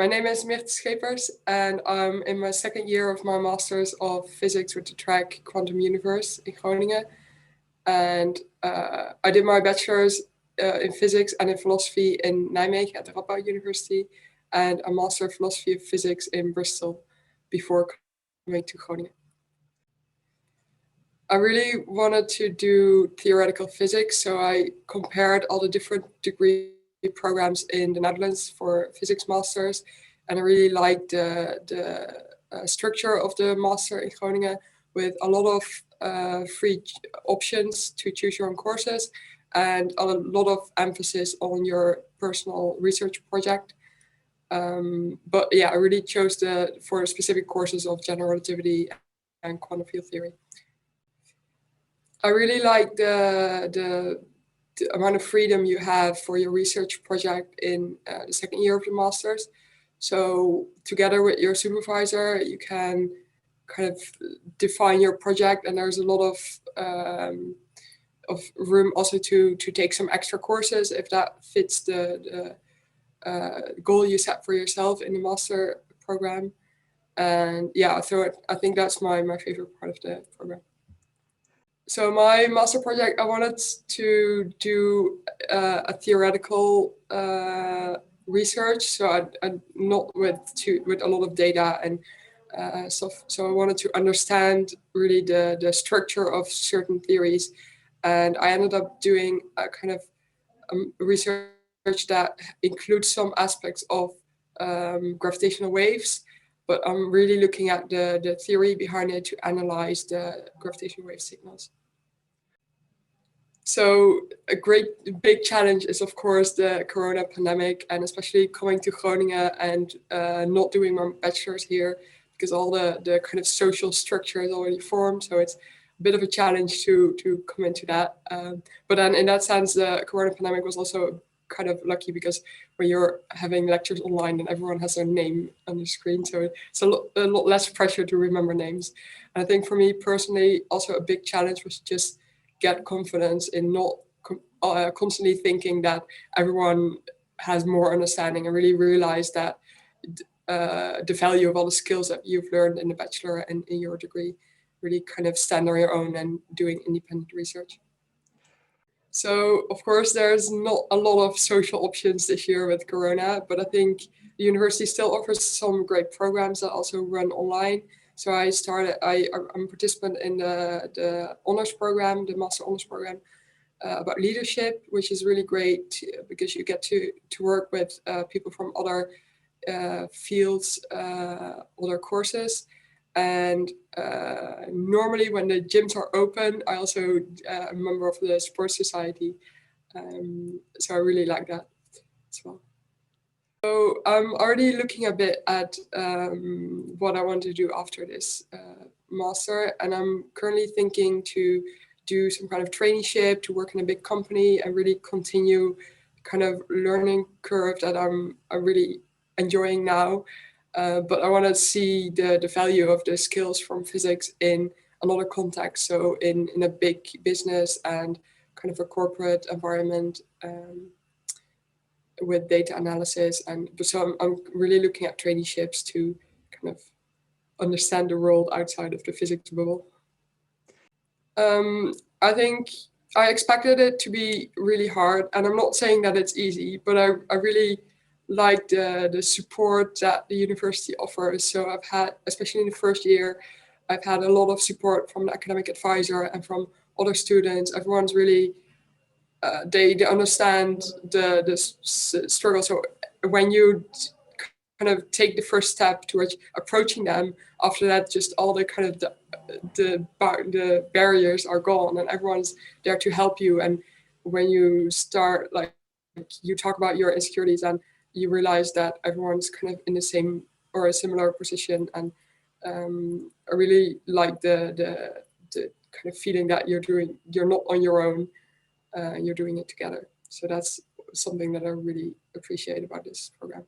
my name is Mirte Schepers, and I'm in my second year of my Masters of Physics with the track Quantum Universe in Groningen. And I did my bachelor's in physics and in philosophy in Nijmegen at the Radboud University, and a Master of Philosophy of Physics in Bristol before coming to Groningen. I really wanted to do theoretical physics, so I compared all the different degree programs in the Netherlands for physics masters, and I really liked the structure of the master in Groningen with a lot of free options to choose your own courses and a lot of emphasis on your personal research project. But yeah, I really chose for specific courses of general relativity and quantum field theory. I really like the amount of freedom you have for your research project in the second year of the master's. So together with your supervisor, you can kind of define your project, and there's a lot of room also to take some extra courses if that fits the goal you set for yourself in the master program. And yeah, so I think that's my favorite part of the program. So my master project, I wanted to do a theoretical research. So I not with a lot of data and stuff. So I wanted to understand really the structure of certain theories, and I ended up doing a kind of research that includes some aspects of gravitational waves, but I'm really looking at the theory behind it to analyze the gravitational wave signals. So a great big challenge is, of course, the corona pandemic, and especially coming to Groningen and not doing my bachelor's here because all the kind of social structure is already formed. So it's a bit of a challenge to come into that. But then in that sense, the corona pandemic was also kind of lucky because when you're having lectures online, then everyone has their name on the screen. So it's a lot less pressure to remember names. And I think for me personally, also a big challenge was just get confidence in not constantly thinking that everyone has more understanding, and really realize that the value of all the skills that you've learned in the bachelor and in your degree really kind of stand on your own and doing independent research. So of course there's not a lot of social options this year with Corona, but I think the university still offers some great programs that also run online. So I'm a participant in the honors program, the master honors program about leadership, which is really great because you get to work with people from other fields, other courses. And normally when the gyms are open, I also a member of the sports society. So I really like that as well. So I'm already looking a bit at what I want to do after this master, and I'm currently thinking to do some kind of traineeship, to work in a big company and really continue kind of learning curve that I'm really enjoying now. But I want to see the value of the skills from physics in another context, so in a big business and kind of a corporate environment. With data analysis, and so I'm really looking at traineeships to kind of understand the world outside of the physics bubble. I think I expected it to be really hard, and I'm not saying that it's easy, but I really like the support that the university offers. So I've had, especially in the first year, I've had a lot of support from the academic advisor and from other students. Everyone's really they understand the struggle. So when you kind of take the first step towards approaching them, after that, just all the kind of the barriers are gone, and everyone's there to help you. And when you start, like you talk about your insecurities, and you realize that everyone's kind of in the same or a similar position. And I really like the kind of feeling that you're not on your own. You're doing it together. So that's something that I really appreciate about this program.